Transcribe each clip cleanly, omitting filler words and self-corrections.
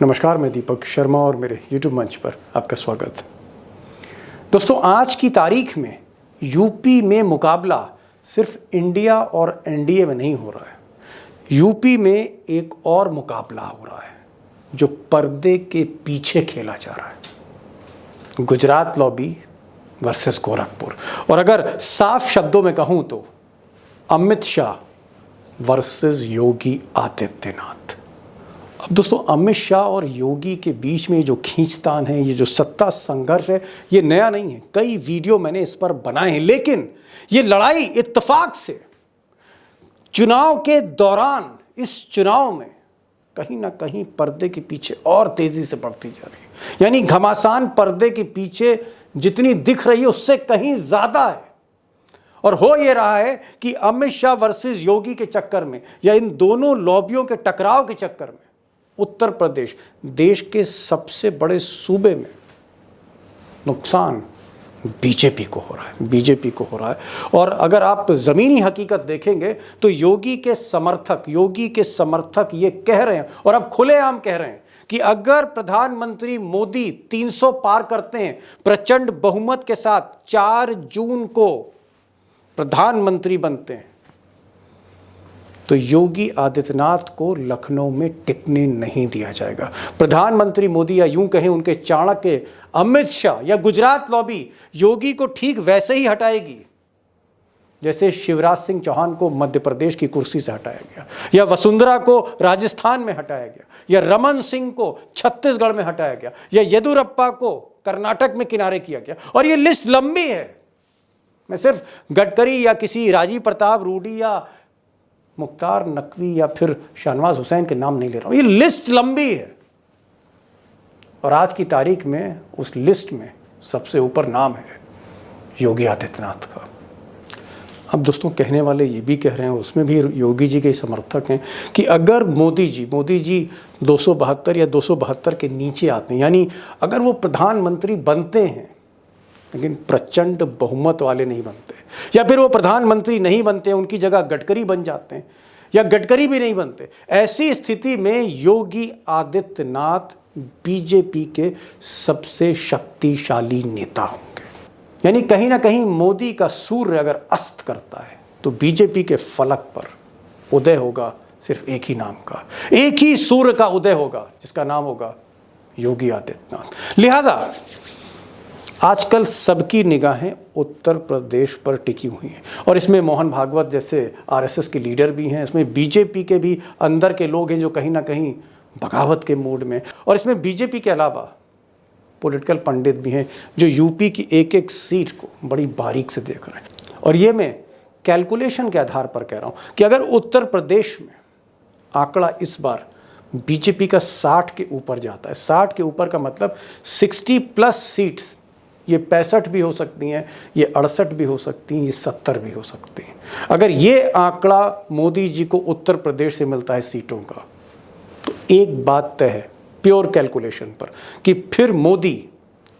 नमस्कार, मैं दीपक शर्मा और मेरे YouTube मंच पर आपका स्वागत। दोस्तों, आज की तारीख में यूपी में मुकाबला सिर्फ इंडिया और एनडीए में नहीं हो रहा है। यूपी में एक और मुकाबला हो रहा है जो पर्दे के पीछे खेला जा रहा है। गुजरात लॉबी वर्सेस गोरखपुर, और अगर साफ शब्दों में कहूं तो अमित शाह वर्सेस योगी आदित्यनाथ। अब दोस्तों, अमित शाह और योगी के बीच में जो खींचतान है, ये जो सत्ता संघर्ष है, ये नया नहीं है। कई वीडियो मैंने इस पर बनाए हैं, लेकिन ये लड़ाई इत्तेफाक से चुनाव के दौरान, इस चुनाव में कहीं ना कहीं पर्दे के पीछे और तेजी से बढ़ती जा रही है। यानी घमासान पर्दे के पीछे जितनी दिख रही है उससे कहीं ज्यादा है। और हो ये रहा है कि अमित शाह वर्सेस योगी के चक्कर में, या इन दोनों लॉबियों के टकराव के चक्कर में, उत्तर प्रदेश देश के सबसे बड़े सूबे में नुकसान बीजेपी को हो रहा है। और अगर आप जमीनी हकीकत देखेंगे तो योगी के समर्थक ये कह रहे हैं, और अब खुलेआम कह रहे हैं, कि अगर प्रधानमंत्री मोदी 300 पार करते हैं, प्रचंड बहुमत के साथ 4 जून को प्रधानमंत्री बनते हैं, तो योगी आदित्यनाथ को लखनऊ में टिकने नहीं दिया जाएगा। प्रधानमंत्री मोदी, या यूं कहें उनके चाणक्य अमित शाह या गुजरात लॉबी, योगी को ठीक वैसे ही हटाएगी जैसे शिवराज सिंह चौहान को मध्य प्रदेश की कुर्सी से हटाया गया, या वसुंधरा को राजस्थान में हटाया गया, या रमन सिंह को छत्तीसगढ़ में हटाया गया, या येदुरप्पा को कर्नाटक में किनारे किया गया। और ये लिस्ट लंबी है। मैं सिर्फ गडकरी या किसी राजीव प्रताप रूडी या मुख्तार नकवी या फिर शाहनवाज हुसैन के नाम नहीं ले रहा हूं, ये लिस्ट लंबी है। और आज की तारीख में उस लिस्ट में सबसे ऊपर नाम है योगी आदित्यनाथ का। अब दोस्तों, कहने वाले ये भी कह रहे हैं, उसमें भी योगी जी के समर्थक हैं, कि अगर मोदी जी 272 या 272 के नीचे आते हैं, यानी अगर वो प्रधानमंत्री बनते हैं लेकिन प्रचंड बहुमत वाले नहीं बनते, या फिर वो प्रधानमंत्री नहीं बनते, उनकी जगह गडकरी बन जाते हैं, या गडकरी भी नहीं बनते, ऐसी स्थिति में योगी आदित्यनाथ बीजेपी के सबसे शक्तिशाली नेता होंगे। यानी कहीं ना कहीं मोदी का सूर्य अगर अस्त करता है तो बीजेपी के फलक पर उदय होगा सिर्फ एक ही नाम का, एक ही सूर्य का उदय होगा, जिसका नाम होगा योगी आदित्यनाथ। लिहाजा आजकल सबकी निगाहें उत्तर प्रदेश पर टिकी हुई हैं, और इसमें मोहन भागवत जैसे आरएसएस के लीडर भी हैं, इसमें बीजेपी के भी अंदर के लोग हैं जो कहीं ना कहीं बगावत के मूड में, और इसमें बीजेपी के अलावा पॉलिटिकल पंडित भी हैं जो यूपी की एक एक सीट को बड़ी बारीक से देख रहे हैं। और ये मैं कैलकुलेशन के आधार पर कह रहा हूँ कि अगर उत्तर प्रदेश में आंकड़ा इस बार बीजेपी का 60 के ऊपर जाता है, 60 के ऊपर का मतलब 60+ सीट्स, ये 65 भी हो सकती हैं, ये 68 भी हो सकती हैं, ये 70 भी हो सकती हैं। अगर ये आंकड़ा मोदी जी को उत्तर प्रदेश से मिलता है सीटों का, तो एक बात तय है प्योर कैलकुलेशन पर, कि फिर मोदी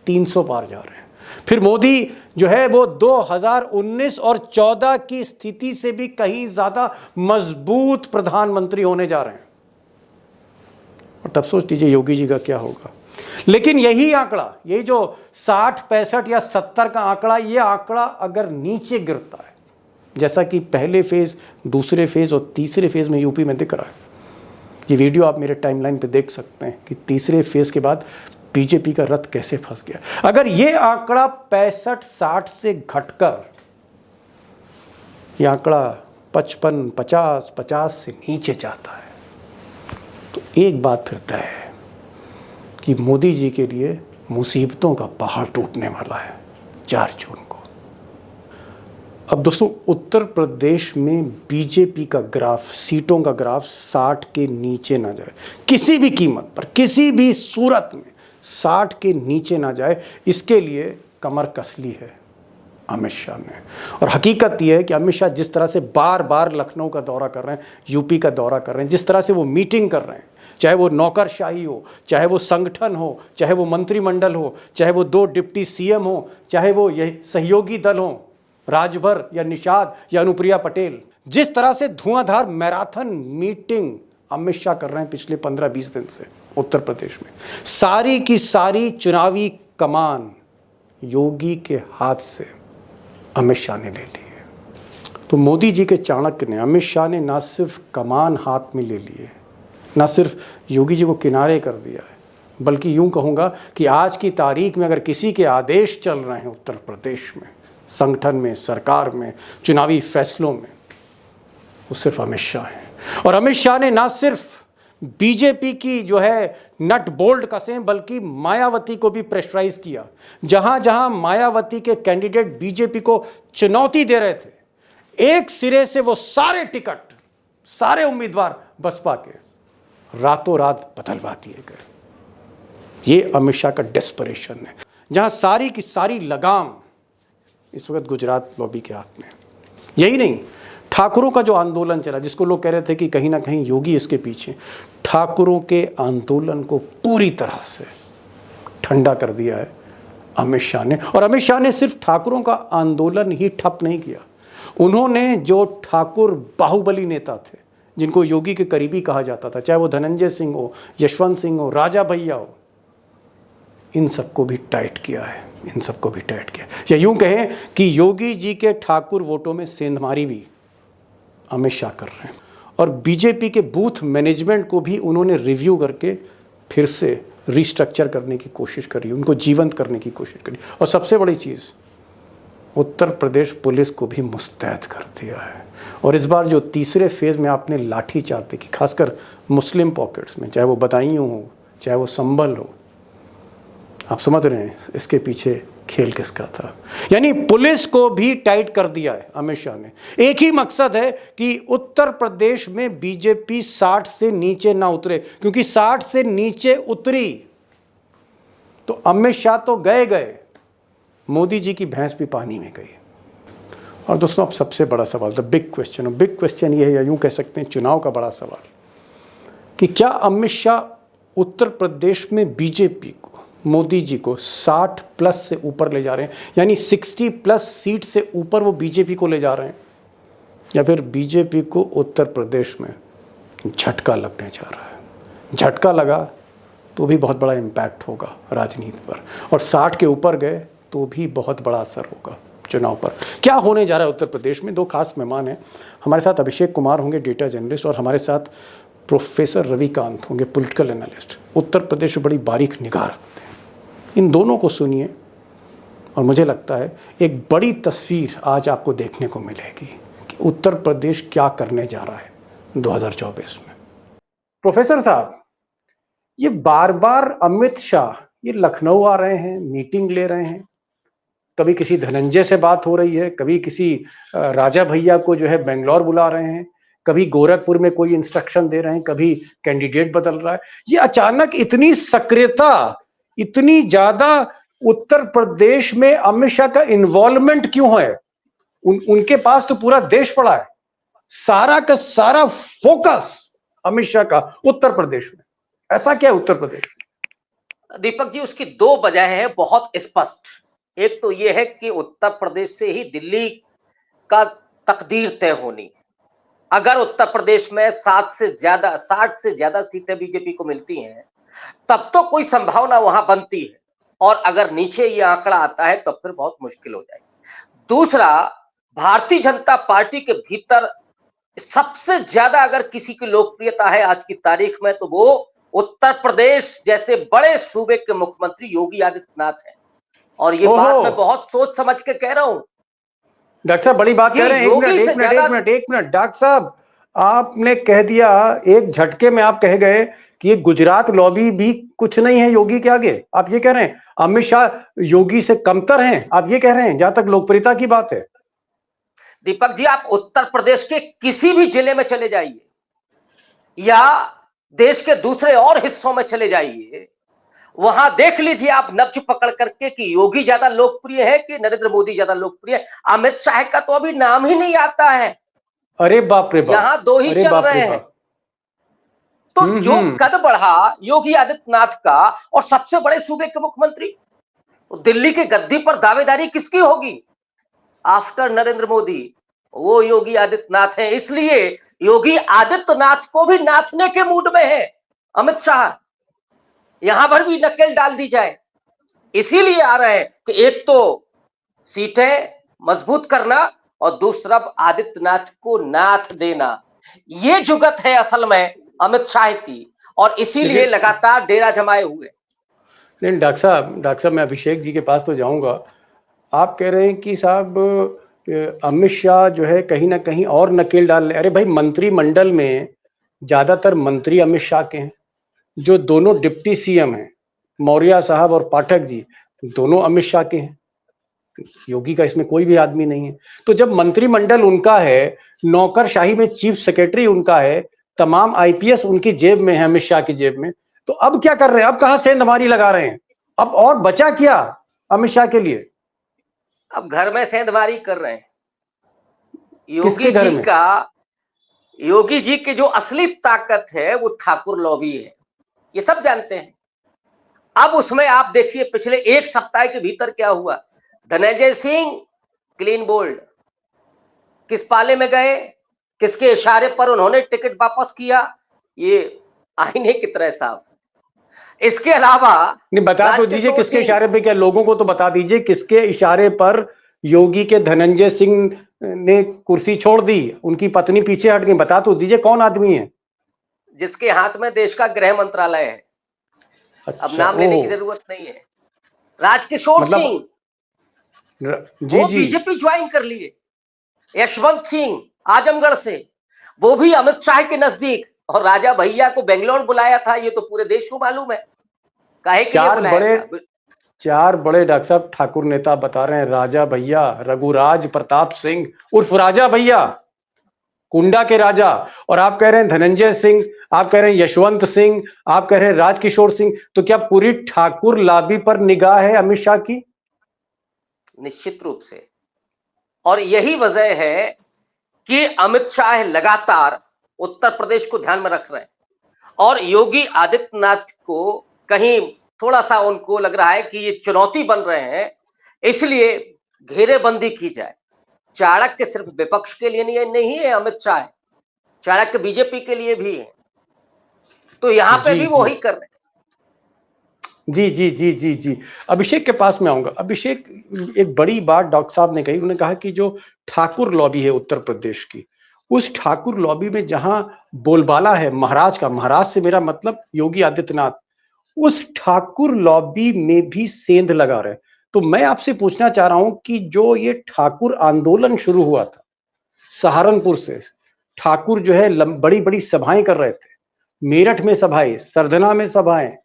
300 पार जा रहे हैं। फिर मोदी जो है वो 2019 और 14 की स्थिति से भी कहीं ज्यादा मजबूत प्रधानमंत्री होने जा रहे हैं। और तब सोच लीजिए योगी जी का क्या होगा। लेकिन यही आंकड़ा, यही जो 60, 65 या 70 का आंकड़ा, ये आंकड़ा अगर नीचे गिरता है, जैसा कि पहले फेज, दूसरे फेज और तीसरे फेज में यूपी में दिख रहा है, ये वीडियो आप मेरे टाइमलाइन पे देख सकते हैं कि तीसरे फेज के बाद बीजेपी का रथ कैसे फंस गया। अगर ये आंकड़ा 65-60 से घटकर ये आंकड़ा 55, 50 से नीचे जाता है, तो एक बात फिर तय है कि मोदी जी के लिए मुसीबतों का पहाड़ टूटने वाला है 4 जून को। अब दोस्तों, उत्तर प्रदेश में बीजेपी का ग्राफ, सीटों का ग्राफ 60 के नीचे ना जाए, किसी भी कीमत पर, किसी भी सूरत में 60 के नीचे ना जाए, इसके लिए कमर कस ली है अमित शाह ने। और हकीकत यह है कि अमित शाह जिस तरह से बार बार लखनऊ का दौरा कर रहे हैं, यूपी का दौरा कर रहे हैं, जिस तरह से वो मीटिंग कर रहे हैं, चाहे वो नौकरशाही हो, चाहे वो संगठन हो, चाहे वो मंत्रिमंडल हो, चाहे वो 2 डिप्टी सीएम हो, चाहे वो ये सहयोगी दल हो, राजभर या निषाद या अनुप्रिया पटेल, जिस तरह से धुआंधार मैराथन मीटिंग अमित शाह कर रहे हैं पिछले 15-20 दिन से, उत्तर प्रदेश में सारी की सारी चुनावी कमान योगी के हाथ से अमित शाह ने ले ली है। तो मोदी जी के चाणक्य ने, अमित शाह ने ना सिर्फ कमान हाथ में ले ली है, ना सिर्फ योगी जी को किनारे कर दिया है, बल्कि यूं कहूँगा कि आज की तारीख में अगर किसी के आदेश चल रहे हैं उत्तर प्रदेश में, संगठन में, सरकार में, चुनावी फैसलों में, वो सिर्फ अमित शाह हैं। और अमित शाह ने ना सिर्फ बीजेपी की जो है नट बोल्ट कसें, बल्कि मायावती को भी प्रेशराइज किया। जहां जहां मायावती के कैंडिडेट बीजेपी को चुनौती दे रहे थे, एक सिरे से वो सारे टिकट, सारे उम्मीदवार बसपा के रातों रात बदलवा दिए गए। ये अमित शाह का डेस्परेशन है। जहां सारी की सारी लगाम इस वक्त गुजरात लॉबी के हाथ में। यही नहीं, ठाकुरों का जो आंदोलन चला, जिसको लोग कह रहे थे कि कहीं ना कहीं योगी इसके पीछे, ठाकुरों के आंदोलन को पूरी तरह से ठंडा कर दिया है अमित शाह ने। और अमित शाह ने सिर्फ ठाकुरों का आंदोलन ही ठप नहीं किया, उन्होंने जो ठाकुर बाहुबली नेता थे, जिनको योगी के करीबी कहा जाता था, चाहे वो धनंजय सिंह हो, यशवंत सिंह हो, राजा भैया हो, इन सबको भी टाइट किया है, इन सबको भी टाइट किया। या यूं कहें कि योगी जी के ठाकुर वोटों में सेंधमारी भी अमित शाह कर रहे हैं। और बीजेपी के बूथ मैनेजमेंट को भी उन्होंने रिव्यू करके फिर से रिस्ट्रक्चर करने की कोशिश करी, उनको जीवंत करने की कोशिश करी। और सबसे बड़ी चीज़, उत्तर प्रदेश पुलिस को भी मुस्तैद कर दिया है। और इस बार जो तीसरे फेज़ में आपने लाठीचार्ज देखी, खासकर मुस्लिम पॉकेट्स में, चाहे वो बदायूं हो, चाहे वो संभल हो, आप समझ रहे हैं इसके पीछे खेल किसका था। यानी पुलिस को भी टाइट कर दिया है अमित शाह ने। एक ही मकसद है कि उत्तर प्रदेश में बीजेपी 60 से नीचे ना उतरे, क्योंकि 60 से नीचे उतरी तो अमित शाह तो गए, मोदी जी की भैंस भी पानी में गई। और दोस्तों, अब सबसे बड़ा सवाल, द बिग क्वेश्चन ये है, या यूं कह सकते हैं चुनाव का बड़ा सवाल, कि क्या अमित शाह उत्तर प्रदेश में बीजेपी को, मोदी जी को 60 प्लस से ऊपर ले जा रहे हैं, यानी 60 प्लस सीट से ऊपर वो बीजेपी को ले जा रहे हैं, या फिर बीजेपी को उत्तर प्रदेश में झटका लगने जा रहा है। झटका लगा तो भी बहुत बड़ा इम्पैक्ट होगा राजनीति पर, और 60 के ऊपर गए तो भी बहुत बड़ा असर होगा चुनाव पर। क्या होने जा रहा है उत्तर प्रदेश में? दो खास मेहमान हैं हमारे साथ। अभिषेक कुमार होंगे, डेटा जर्नलिस्ट, और हमारे साथ प्रोफेसर रविकांत होंगे, पॉलिटिकल एनालिस्ट। उत्तर प्रदेश में बड़ी बारीक निगाह रखते हैं। इन दोनों को सुनिए और मुझे लगता है एक बड़ी तस्वीर आज आपको देखने को मिलेगी कि उत्तर प्रदेश क्या करने जा रहा है 2024 में। प्रोफेसर साहब, ये बार बार अमित शाह ये लखनऊ आ रहे हैं, मीटिंग ले रहे हैं, कभी किसी धनंजय से बात हो रही है, कभी किसी राजा भैया को जो है बेंगलोर बुला रहे हैं, कभी गोरखपुर में कोई इंस्ट्रक्शन दे रहे हैं, कभी कैंडिडेट बदल रहा है। ये अचानक इतनी सक्रियता, इतनी ज्यादा उत्तर प्रदेश में अमित शाह का इन्वॉल्वमेंट क्यों है? उनके पास तो पूरा देश पड़ा है, सारा का सारा फोकस अमित शाह का उत्तर प्रदेश में। ऐसा क्या है उत्तर प्रदेश में? दीपक जी, उसकी दो वजह है बहुत स्पष्ट। एक तो यह है कि उत्तर प्रदेश से ही दिल्ली का तकदीर तय होनी। अगर उत्तर प्रदेश में 60 से ज्यादा सीटें बीजेपी को मिलती हैं, तब तो कोई संभावना वहां बनती है, और अगर नीचे ये आंकड़ा आता है तो फिर बहुत मुश्किल हो जाएगी। दूसरा, भारतीय जनता पार्टी के भीतर सबसे ज्यादा अगर किसी की लोकप्रियता है आज की तारीख में, तो वो उत्तर प्रदेश जैसे बड़े सूबे के मुख्यमंत्री योगी आदित्यनाथ हैं। और ये बात मैं बहुत सोच समझ के कह रहा हूं। डॉक्टर साहब, बड़ी बात कह रहे हैं। एक मिनट डॉक्टर साहब, आपने कह दिया, एक झटके में आप कह गए कि ये गुजरात लॉबी भी कुछ नहीं है योगी के आगे। आप ये कह रहे हैं अमित शाह योगी से कमतर हैं, आप ये कह रहे हैं, जहां तक लोकप्रियता की बात है। दीपक जी, आप उत्तर प्रदेश के किसी भी जिले में चले जाइए या देश के दूसरे और हिस्सों में चले जाइए, वहां देख लीजिए आप नब्ज पकड़ करके कि योगी ज्यादा लोकप्रिय है कि नरेंद्र मोदी ज्यादा लोकप्रिय है। अमित शाह का तो अभी नाम ही नहीं आता है। अरे बाप रे बाप, यहां दो ही चल रहे हैं। तो जो कद बढ़ा योगी आदित्यनाथ का, और सबसे बड़े सूबे के मुख्यमंत्री, दिल्ली के गद्दी पर दावेदारी किसकी होगी आफ्टर नरेंद्र मोदी? वो योगी आदित्यनाथ है। इसलिए योगी आदित्यनाथ को भी नाचने के मूड में है अमित शाह। यहां पर भी नकेल डाल दी जाए। इसीलिए आ रहे हैं कि एक तो सीटें मजबूत करना और दूसरा आदित्यनाथ को नाथ देना। ये जुगत है असल में अमित शाह की, और इसीलिए लेकिन लगातार डेरा जमाए हुए। लेकिन डॉक्टर साहब मैं अभिषेक जी के पास तो जाऊंगा। आप कह रहे हैं कि साहब अमित शाह जो है कहीं ना कहीं और नकेल डाल रहे। अरे भाई, मंत्रिमंडल में ज्यादातर मंत्री अमित शाह के हैं। जो दोनों डिप्टी सीएम हैं, मौर्य साहब और पाठक जी, दोनों अमित शाह के हैं। योगी का इसमें कोई भी आदमी नहीं है। तो जब मंत्रिमंडल उनका है, नौकरशाही में चीफ सेक्रेटरी उनका है, तमाम आईपीएस उनकी जेब में है, अमित शाह की जेब में, तो अब क्या कर रहे हैं? अब कहां सेंधमारी लगा रहे हैं? अब और बचा क्या अमित शाह के लिए? अब घर में सेंधमारी कर रहे हैं। किसके घर में? योगी जी की जो असली ताकत है वो ठाकुर लॉबी है, ये सब जानते हैं। अब उसमें आप देखिए पिछले एक सप्ताह के भीतर क्या हुआ। धनंजय सिंह क्लीन बोल्ड, किस पाले में गए, किसके इशारे पर उन्होंने टिकट वापस किया, ये आईने की तरह साफ। इसके अलावा नहीं, बता तो दीजिए किसके इशारे पे, क्या लोगों को तो बता दीजिए किसके इशारे पर योगी के धनंजय सिंह ने कुर्सी छोड़ दी, उनकी पत्नी पीछे हट गई। बता तो दीजिए कौन आदमी है जिसके हाथ में देश का गृह मंत्रालय है। अच्छा, अब नाम लेने की जरूरत नहीं है। राजकिशोर मतलब सिंह जी वो जी, बीजेपी ज्वाइन कर लिए। यशवंत सिंह आजमगढ़ से, वो भी अमित शाह के नजदीक। और राजा भैया को बेंगलोर बुलाया था, ये तो पूरे देश को मालूम है काहे के लिए बुलाया था। चार बड़े डॉक्टर साहब ठाकुर नेता बता रहे हैं। राजा भैया, रघुराज प्रताप सिंह उर्फ राजा भैया, कुंडा के राजा। और आप कह रहे हैं धनंजय सिंह, आप कह रहे हैं यशवंत सिंह, आप कह रहे हैं राजकिशोर सिंह। तो क्या पूरी ठाकुर लॉबी पर निगाह है अमित शाह की? निश्चित रूप से। और यही वजह है कि अमित शाह लगातार उत्तर प्रदेश को ध्यान में रख रहे हैं, और योगी आदित्यनाथ को कहीं थोड़ा सा उनको लग रहा है कि ये चुनौती बन रहे हैं, इसलिए घेरेबंदी की जाए। चाणक्य सिर्फ विपक्ष के लिए नहीं है अमित शाह, चाणक्य बीजेपी के लिए भी है। तो यहां पे भी वो ही कर रहे हैं। जी जी जी जी जी, अभिषेक के पास में आऊंगा। अभिषेक, एक बड़ी बात डॉक्टर साहब ने कही। उन्होंने कहा कि जो ठाकुर लॉबी है उत्तर प्रदेश की, उस ठाकुर लॉबी में जहां बोलबाला है महाराज का, महाराज से मेरा मतलब योगी आदित्यनाथ, उस ठाकुर लॉबी में भी सेंध लगा रहे। तो मैं आपसे पूछना चाह रहा हूं कि जो ये ठाकुर आंदोलन शुरू हुआ था सहारनपुर से, ठाकुर जो है बड़ी बड़ी सभाएं कर रहे थे। मेरठ में सभाएं, सरधना में सभाएं,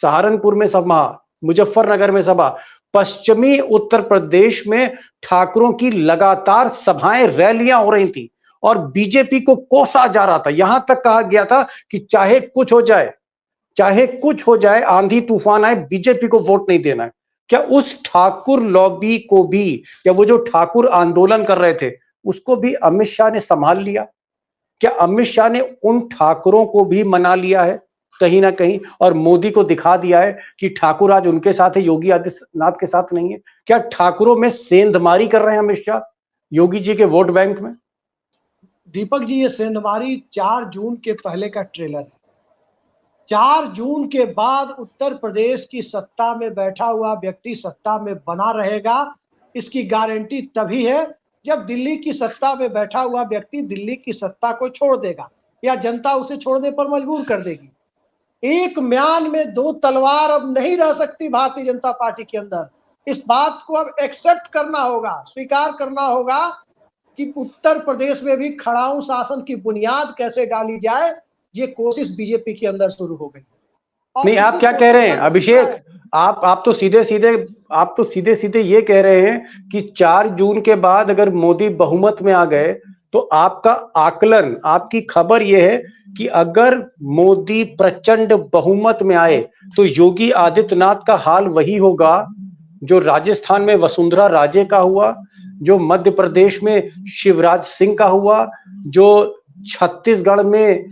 सहारनपुर में सभा, मुजफ्फरनगर में सभा, पश्चिमी उत्तर प्रदेश में ठाकुरों की लगातार सभाएं, रैलियां हो रही थी और बीजेपी को कोसा जा रहा था। यहां तक कहा गया था कि चाहे कुछ हो जाए, चाहे कुछ हो जाए, आंधी तूफान आए, बीजेपी को वोट नहीं देना है। क्या उस ठाकुर लॉबी को भी, या वो जो ठाकुर आंदोलन कर रहे थे उसको भी अमित शाह ने संभाल लिया? क्या अमित शाह ने उन ठाकुरों को भी मना लिया है कहीं ना कहीं, और मोदी को दिखा दिया है कि ठाकुर आज उनके साथ है, योगी आदित्यनाथ के साथ नहीं है? क्या ठाकुरों में सेंधमारी कर रहे हैं अमित शाह योगी जी के वोट बैंक में? दीपक जी, ये सेंधमारी 4 जून के पहले का ट्रेलर है। 4 जून के बाद उत्तर प्रदेश की सत्ता में बैठा हुआ व्यक्ति सत्ता में बना रहेगा, इसकी गारंटी तभी है जब दिल्ली की सत्ता में बैठा हुआ व्यक्ति दिल्ली की सत्ता को छोड़ देगा या जनता उसे छोड़ने पर मजबूर कर देगी। एक म्यान में दो तलवार अब नहीं रह सकती भारतीय जनता पार्टी के अंदर। इस बात को अब एक्सेप्ट करना होगा, स्वीकार करना होगा कि उत्तर प्रदेश में भी खड़ाऊ शासन की बुनियाद कैसे डाली जाए, ये कोशिश बीजेपी के अंदर शुरू हो गई। नहीं, आप क्या कह रहे हैं अभिषेक? आप तो सीधे सीधे ये कह रहे हैं कि 4 जून के बाद अगर मोदी बहुमत में आ गए तो आपका आकलन, आपकी खबर यह है कि अगर मोदी प्रचंड बहुमत में आए तो योगी आदित्यनाथ का हाल वही होगा जो राजस्थान में वसुंधरा राजे का हुआ, जो मध्य प्रदेश में शिवराज सिंह का हुआ, जो छत्तीसगढ़ में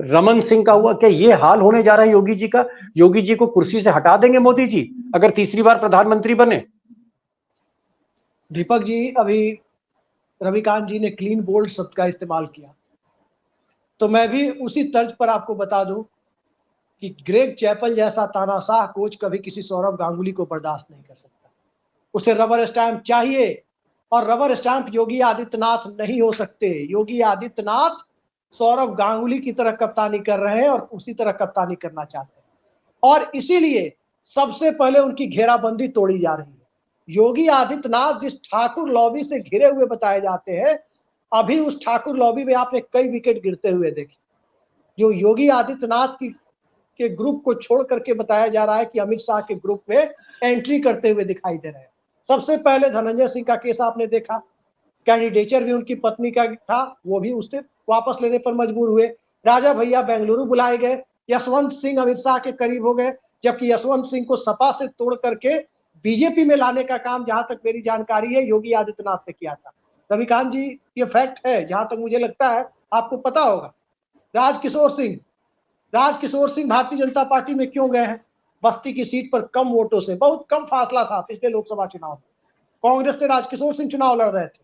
रमन सिंह का हुआ। क्या ये हाल होने जा रहा है योगी जी का? योगी जी को कुर्सी से हटा देंगे मोदी जी अगर तीसरी बार प्रधानमंत्री बने? दीपक जी, अभी रविकांत जी ने क्लीन बोल्ड शब्द का इस्तेमाल किया, तो मैं भी उसी तर्ज पर आपको बता दूं कि ग्रेग चैपल जैसा तानाशाह कोच कभी किसी सौरव गांगुली को बर्दाश्त नहीं कर सकता। उसे रबर स्टैंप चाहिए, और रबर स्टैंप योगी आदित्यनाथ नहीं हो सकते। योगी आदित्यनाथ सौरव गांगुली की तरह कप्तानी कर रहे हैं और उसी तरह कप्तानी करना चाहते हैं, और इसीलिए सबसे पहले उनकी घेराबंदी तोड़ी जा रही है। योगी आदित्यनाथ जिस ठाकुर लॉबी से घिरे हुए बताए जाते हैं, अभी उस ठाकुर लॉबी में आपने कई विकेट गिरते हुए देखे। जो योगी आदित्यनाथ की के ग्रुप को छोड़ करके बताया जा रहा है कि अमित शाह के ग्रुप में एंट्री करते हुए दिखाई दे रहे हैं। सबसे पहले धनंजय सिंह का केस आपने देखा, कैंडिडेचर भी उनकी पत्नी का था, वो भी उससे वापस लेने पर मजबूर हुए। राजा भैया बेंगलुरु बुलाए गए, यशवंत सिंह अमित शाह के करीब हो गए, जबकि यशवंत सिंह को सपा से तोड़ करके बीजेपी में लाने का काम, जहां तक मेरी जानकारी है, योगी आदित्यनाथ ने किया था। रविकांत जी, ये फैक्ट है, जहां तक मुझे लगता है आपको पता होगा। राजकिशोर सिंह भारतीय जनता पार्टी में क्यों गए हैं? बस्ती की सीट पर कम वोटों से, बहुत कम फासला था पिछले लोकसभा चुनाव में, कांग्रेस से राजकिशोर सिंह चुनाव लड़ रहे थे,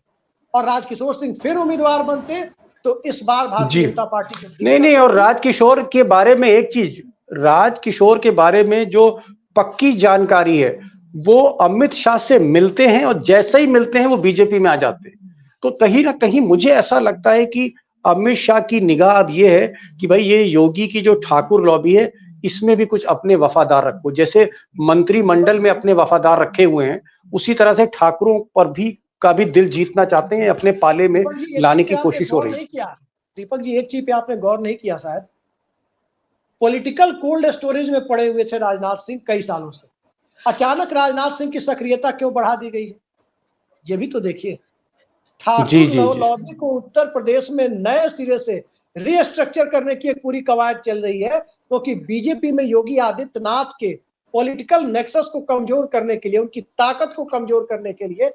और राजकिशोर सिंह फिर उम्मीदवार बनते तो इस बार भारतीय जनता पार्टी को नहीं, और राजकिशोर के बारे में एक चीज, राजकिशोर के बारे में जो पक्की जानकारी है, वो अमित शाह से मिलते हैं और जैसे ही मिलते हैं वो बीजेपी में आ जाते हैं। तो कहीं ना कहीं मुझे ऐसा लगता है कि अमित शाह की निगाह अब ये है कि भाई ये योगी की जो ठाकुर लॉबी है, इसमें भी कुछ अपने वफादार रखो। जैसे मंत्रिमंडल में अपने वफादार रखे हुए हैं, उसी तरह से ठाकुरों पर भी का भी दिल जीतना चाहते हैं, अपने पाले में लाने की कोशिश हो रही है। दीपक जी, एक चीज पे आपने गौर नहीं किया शायद, पॉलिटिकल कोल्ड स्टोरेज में पड़े हुए थे राजनाथ सिंह कई सालों से, अचानक राजनाथ सिंह की सक्रियता क्यों बढ़ा दी गई है, ये भी तो देखिए। ठाकुर लॉबी को उत्तर प्रदेश में नए सिरे से रीस्ट्रक्चर करने की एक पूरी कवायद चल रही है, क्योंकि बीजेपी में योगी आदित्यनाथ के पॉलिटिकल नेक्सस को कमजोर करने के लिए, उनकी ताकत को कमजोर करने के लिए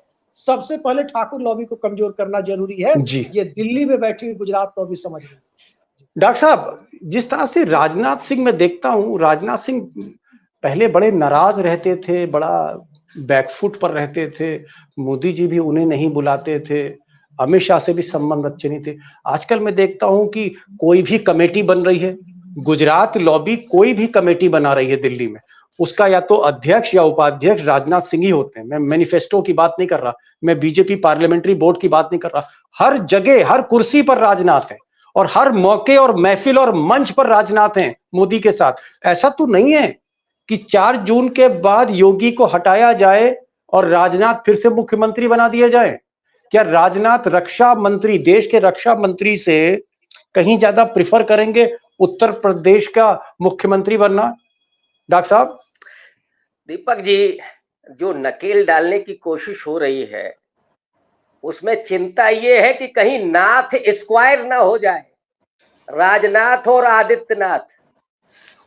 सबसे पहले ठाकुर लॉबी को कमजोर करना जरूरी है। ये दिल्ली में बैठी हुई गुजरात लॉबी समझ रही है। डॉक्टर साहब, जिस तरह से राजनाथ सिंह मैं देखता हूं, राजनाथ सिंह पहले बड़े नाराज रहते थे, बड़ा बैकफुट पर रहते थे, मोदी जी भी उन्हें नहीं बुलाते थे, अमित शाह से भी संबंध अच्छे नहीं थे। आजकल मैं देखता हूं कि कोई भी कमेटी बन रही है, गुजरात लॉबी कोई भी कमेटी बना रही है दिल्ली में, उसका या तो अध्यक्ष या उपाध्यक्ष राजनाथ सिंह ही होते हैं। मैं मैनिफेस्टो की बात नहीं कर रहा, मैं बीजेपी पार्लियामेंट्री बोर्ड की बात नहीं कर रहा। हर जगह हर कुर्सी पर राजनाथ है, और हर मौके और महफिल और मंच पर राजनाथ हैं मोदी के साथ। ऐसा तो नहीं है कि 4 जून के बाद योगी को हटाया जाए और राजनाथ फिर से मुख्यमंत्री बना दिया जाए। क्या राजनाथ रक्षा मंत्री, देश के रक्षा मंत्री से कहीं ज्यादा प्रिफर करेंगे उत्तर प्रदेश का मुख्यमंत्री बनना? डॉक्टर साहब, दीपक जी, जो नकेल डालने की कोशिश हो रही है, उसमें चिंता यह है कि कहीं नाथ स्क्वायर ना हो जाए, राजनाथ और आदित्यनाथ।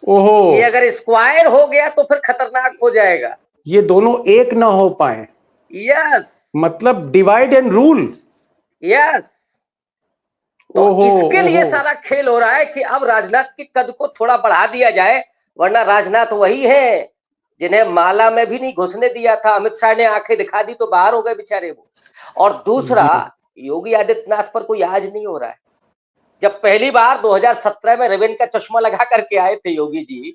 ओहो, ये अगर स्क्वायर हो गया तो फिर खतरनाक हो जाएगा, ये दोनों एक ना हो पाए। यस, मतलब डिवाइड एंड रूल। यस। तो इसके लिए सारा खेल हो रहा है कि अब राजनाथ के कद को थोड़ा बढ़ा दिया जाए, वरना राजनाथ वही है जिन्हें माला में भी नहीं घुसने दिया था। अमित शाह ने आंखें दिखा दी तो बाहर हो गए बेचारे वो। और दूसरा, योगी आदित्यनाथ पर कोई आज नहीं हो रहा है। जब पहली बार 2017 में रेवेन का चश्मा लगा करके आए थे योगी जी,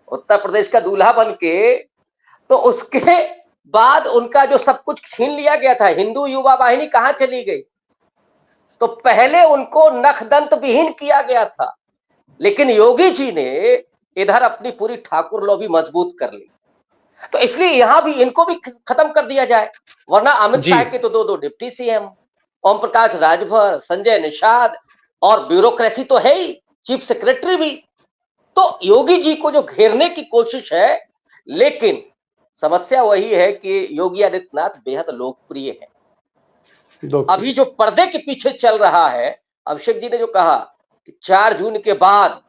उत्तर प्रदेश का दूल्हा बन के, तो उसके बाद उनका जो सब कुछ छीन लिया गया था, हिंदू युवा वाहिनी कहां चली गई? तो पहले उनको नखदंत विहीन किया गया था, लेकिन योगी जी ने इधर अपनी पूरी ठाकुर लॉबी मजबूत कर ली। तो इसलिए यहां भी इनको भी खत्म कर दिया जाए, वरना अमित शाह के तो दो डिप्टी सीएम, ओम प्रकाश राजभर, संजय निषाद, और ब्यूरोक्रेसी तो है ही, चीफ सेक्रेटरी भी। तो योगी जी को जो घेरने की कोशिश है, लेकिन समस्या वही है कि योगी आदित्यनाथ बेहद लोकप्रिय है। अभी जो पर्दे के पीछे चल रहा है, अभिषेक जी ने जो कहा कि 4 जून के बाद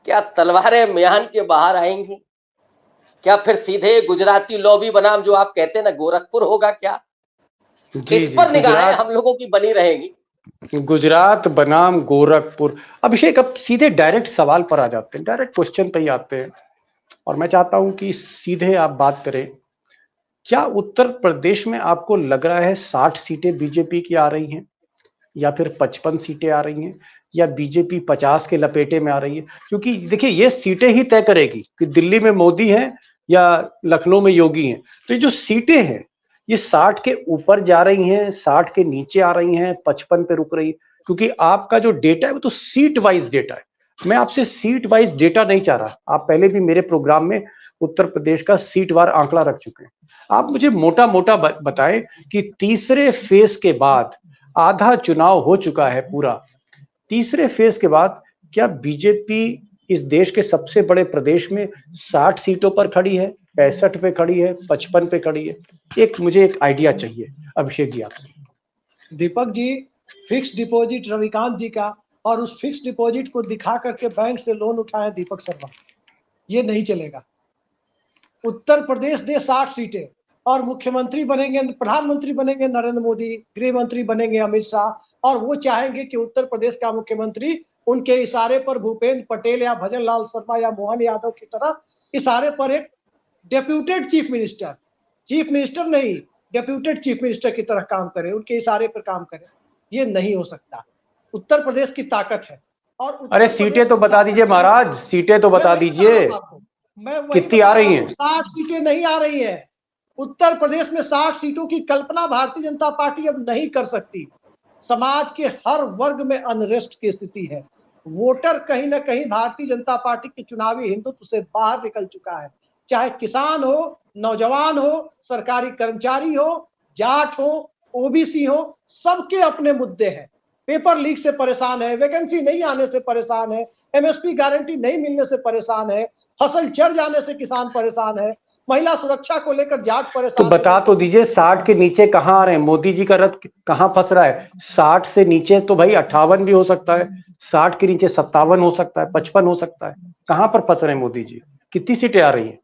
क्या तलवारें म्यान के बाहर आएंगी, क्या फिर सीधे गुजराती लॉबी बनाम जो आप कहते हैं ना गोरखपुर होगा क्या? इस पर निगाहें हम लोगों की बनी रहेंगी। गुजरात बनाम गोरखपुर। अभिषेक, अब सीधे डायरेक्ट सवाल पर आ जाते हैं, डायरेक्ट क्वेश्चन पे ही आते हैं, और मैं चाहता हूं कि सीधे आप बात करें। क्या उत्तर प्रदेश में आपको लग रहा है 60 सीटें बीजेपी की आ रही हैं? या फिर 55 सीटें आ रही हैं, या बीजेपी 50 के लपेटे में आ रही है? क्योंकि देखिए ये सीटें ही तय करेगी कि दिल्ली में मोदी है या लखनऊ में योगी हैं। तो ये जो सीटें हैं ये 60 के ऊपर जा रही हैं, 60 के नीचे आ रही हैं, 55 पे रुक रही है, क्योंकि आपका जो डेटा है वो तो सीट वाइज डेटा है। मैं आपसे सीट वाइज डेटा नहीं चाह रहा। आप पहले भी मेरे प्रोग्राम में उत्तर प्रदेश का सीट वार आंकड़ा रख चुके हैं। आप मुझे मोटा मोटा बताएं कि तीसरे फेज के बाद, आधा चुनाव हो चुका है पूरा, तीसरे फेज के बाद क्या बीजेपी इस देश के सबसे बड़े प्रदेश में 60 सीटों पर खड़ी है, 65 पे खड़ी है, 55 पे खड़ी है? मुझे एक आइडिया चाहिए अभिषेक जी आपसे। दीपक जी, फिक्स डिपॉजिट रविकांत जी का, और उस फिक्स डिपॉजिट को दिखा करके बैंक से लोन उठाए दीपक शर्मा, ये नहीं चलेगा। उत्तर प्रदेश दे 60 सीटें और मुख्यमंत्री बनेंगे, प्रधानमंत्री बनेंगे नरेंद्र मोदी, गृह मंत्री बनेंगे अमित शाह, और वो चाहेंगे कि उत्तर प्रदेश का मुख्यमंत्री उनके इशारे पर भूपेंद्र पटेल या भजन लाल शर्मा या मोहन यादव की तरह इशारे पर एक डेप्यूटेड चीफ मिनिस्टर नहीं, डेप्यूटेड चीफ मिनिस्टर की तरह काम करे, उनके इशारे पर काम करे। ये नहीं हो सकता। उत्तर प्रदेश की ताकत है। और अरे सीटें तो बता दीजिए महाराज, सीटें तो बता दीजिए, मैं वही कितनी आ रही हैं? 60 सीटें नहीं आ रही है। उत्तर प्रदेश में 60 सीटों की कल्पना भारतीय जनता पार्टी अब नहीं कर सकती। समाज के हर वर्ग में अनरेस्ट की स्थिति है। वोटर कहीं ना कहीं भारतीय जनता पार्टी के चुनावी हिंदुत्व से बाहर निकल चुका है। चाहे किसान हो, नौजवान हो, सरकारी कर्मचारी हो, जाट हो, ओबीसी हो, सबके अपने मुद्दे हैं। पेपर लीक से परेशान है, वैकेंसी नहीं आने से परेशान है, एमएसपी गारंटी नहीं मिलने से परेशान है, फसल चढ़ जाने से किसान परेशान है, महिला सुरक्षा को लेकर जाट परेशान। तो बता तो दीजिए 60 के नीचे कहां आ रहे हैं? मोदी जी का रथ कहां फंस रहा है? 60 से नीचे तो भाई 58 भी हो सकता है, 60 के नीचे 57 हो सकता है, 55 हो सकता है। कहां पर फंस रहे हैं मोदी जी? कितनी सीटें आ रही हैं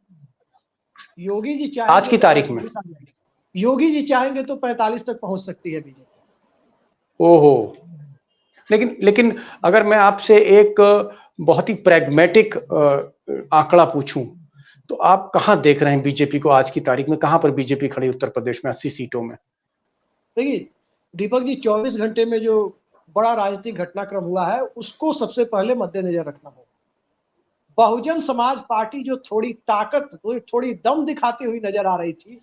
योगी जी चाहेंगे आज की तारीख में? योगी जी चाहेंगे तो 45 तक पहुंच सकती है बीजेपी। ओहो, लेकिन अगर मैं आपसे एक बहुत ही प्रैग्मेटिक आंकड़ा पूछूं तो आप कहां देख रहे हैं बीजेपी को आज की तारीख में? कहां पर बीजेपी खड़ी उत्तर प्रदेश में 80 सीटों में? देखिए दीपक जी, 24 घंटे में जो बड़ा राजनीतिक घटनाक्रम हुआ है उसको सबसे पहले मद्देनजर रखना होगा। बहुजन समाज पार्टी जो थोड़ी ताकत, थोड़ी दम दिखाती हुई नजर आ रही थी,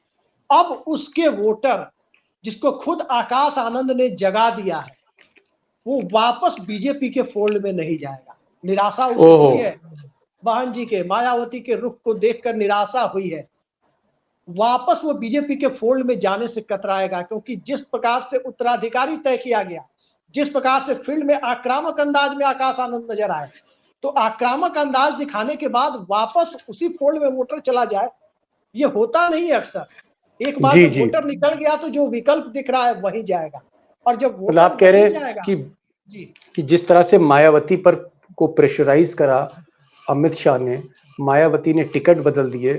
अब उसके वोटर, जिसको खुद आकाश आनंद ने जगा दिया है, वो वापस बीजेपी के फोल्ड में नहीं जाएगा। निराशा उसे हुई है, बहन जी के, मायावती के रुख को देखकर निराशा हुई है। वापस वो बीजेपी के फोल्ड में जाने से कतराएगा, क्योंकि जिस प्रकार से उत्तराधिकारी तय किया गया, जिस प्रकार से फील्ड में आक्रामक अंदाज में आकाश आनंद नजर आए, तो आक्रामक अंदाज दिखाने के बाद वापस उसी फोल्ड में वोटर चला जाए, ये होता नहीं है अक्सर। एक बार जब वोटर निकल गया तो जो विकल्प दिख रहा है वही जाएगा। और जब वोटर आप कह रहे हैं कि जिस तरह से मायावती पर को प्रेशराइज करा अमित शाह ने, मायावती ने टिकट बदल दिए,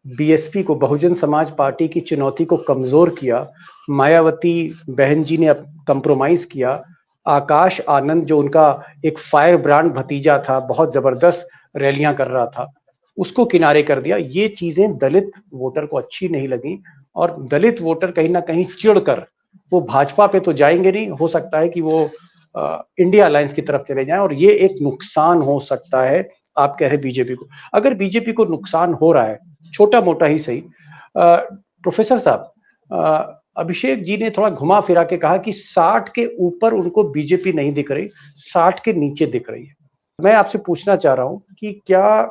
बीएसपी को, बहुजन समाज पार्टी की चुनौती को कमजोर किया, मायावती बहन जी ने कंप्रोमाइज किया, आकाश आनंद जो उनका एक फायर ब्रांड भतीजा था, बहुत जबरदस्त रैलियां कर रहा था, उसको किनारे कर दिया। ये चीजें दलित वोटर को अच्छी नहीं लगी और दलित वोटर कहीं ना कहीं चिढ़कर वो भाजपा पे तो जाएंगे नहीं, हो सकता है कि वो इंडिया अलायंस की तरफ चले जाएं, और ये एक नुकसान हो सकता है। आप कह रहे हैं बीजेपी को, अगर बीजेपी को नुकसान हो रहा है छोटा मोटा ही सही, प्रोफेसर साहब, अभिषेक जी ने थोड़ा घुमा फिरा के कहा कि 60 के ऊपर उनको बीजेपी नहीं दिख रही, 60 के नीचे दिख रही है। मैं आपसे पूछना चाह रहा हूं कि क्या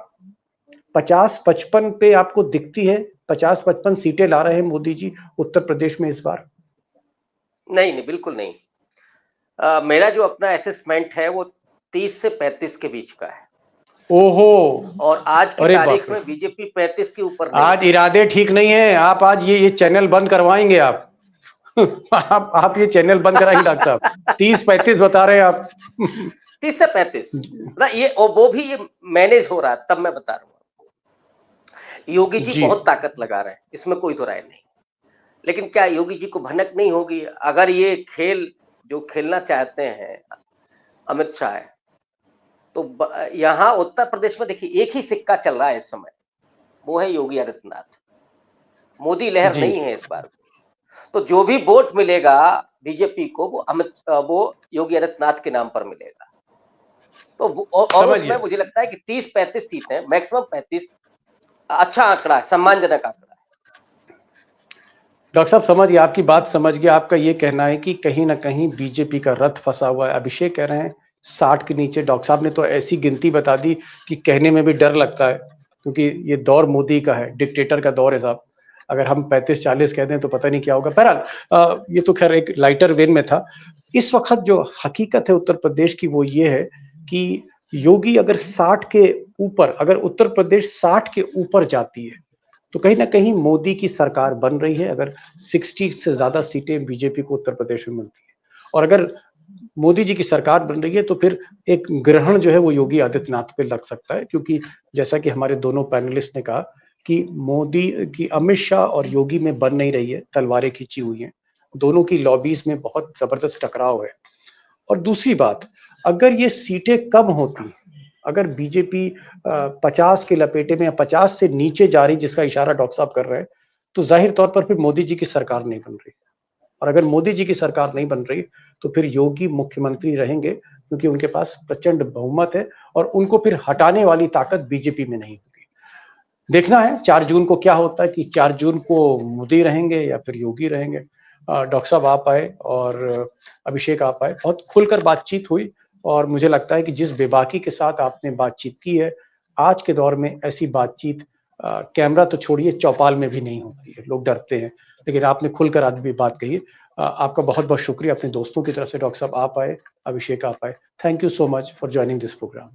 50-55 पे आपको दिखती है? 50-55 सीटें ला रहे हैं मोदी जी उत्तर प्रदेश में इस बार? नहीं, बिल्कुल नहीं। मेरा जो अपना असेसमेंट है वो 30 से 35 के बीच का है। ओहो, और आज की तारीख में बीजेपी 35 के ऊपर नहीं। आज इरादे ठीक नहीं है। आप आज ये चैनल बंद करवाएंगे आप? आप ये चैनल बंद कराएंगे डॉक्टर साहब? 30-35 बता रहे हैं आप। 30 से 35 ना, ये वो भी ये मैनेज हो रहा है, तब मैं बता रहा हूँ। योगी जी बहुत ताकत लगा रहे हैं, इसमें कोई तो राय नहीं। लेकिन क्या योगी जी को भनक नहीं होगी अगर ये खेल जो खेलना चाहते हैं अमित शाह है? तो यहाँ उत्तर प्रदेश में देखिए एक ही सिक्का चल रहा है इस समय, वो है योगी आदित्यनाथ। मोदी लहर नहीं है इस बार। तो जो भी वोट मिलेगा बीजेपी को वो योगी आदित्यनाथ के नाम पर मिलेगा। तो और उसमें मुझे लगता है कि 30-35 सीटें, मैक्सिमम 35 अच्छा आंकड़ा है, सम्मानजनक आंकड़ा है। डॉक्टर साहब समझ गया, आपकी बात समझ गया। आपका ये कहना है कि कहीं ना कहीं बीजेपी का रथ फंसा हुआ है। अभिषेक कह रहे हैं 60 के नीचे। डॉक्टर साहब ने तो ऐसी गिनती बता दी कि कहने में भी डर लगता है, क्योंकि ये दौर मोदी का है, डिक्टेटर का दौर है साहब। अगर हम 35-40 कह दें तो पता नहीं क्या होगा। बहरहाल ये तो खैर एक लाइटर वेन में था। इस वक्त जो हकीकत है उत्तर प्रदेश की वो ये है कि योगी अगर 60 के ऊपर, अगर उत्तर प्रदेश 60 के ऊपर जाती है तो कहीं ना कहीं मोदी की सरकार बन रही है। अगर 60 से ज्यादा सीटें बीजेपी को उत्तर प्रदेश में मिलती है और अगर मोदी जी की सरकार बन रही है तो फिर एक ग्रहण जो है वो योगी आदित्यनाथ पे लग सकता है, क्योंकि जैसा कि हमारे दोनों पैनलिस्ट ने कहा कि मोदी की, अमित शाह और योगी में बन नहीं रही है, तलवारें खींची हुई हैं, दोनों की लॉबीज में बहुत जबरदस्त टकराव है। और दूसरी बात, अगर ये सीटें कम होती, अगर बीजेपी 50 के लपेटे में या 50 से नीचे जा रही, जिसका इशारा डॉक्टर साहब कर रहे हैं, तो जाहिर तौर पर फिर मोदी जी की सरकार नहीं बन रही। और अगर मोदी जी की सरकार नहीं बन रही तो फिर योगी मुख्यमंत्री रहेंगे, क्योंकि उनके पास प्रचंड बहुमत है और उनको फिर हटाने वाली ताकत बीजेपी में नहीं होगी। देखना है 4 जून को क्या होता है, कि 4 जून को मोदी रहेंगे या फिर योगी रहेंगे। डॉक्टर साहब आप आए और अभिषेक आप आए, बहुत खुलकर बातचीत हुई और मुझे लगता है कि जिस बेबाकी के साथ आपने बातचीत की है, आज के दौर में ऐसी बातचीत कैमरा तो छोड़िए, चौपाल में भी नहीं होती है, लोग डरते हैं, लेकिन आपने खुलकर आज भी बात कही। आपका बहुत बहुत शुक्रिया अपने दोस्तों की तरफ से। डॉक्टर साहब आप आए, अभिषेक आप आए, thank you so much for joining this programme.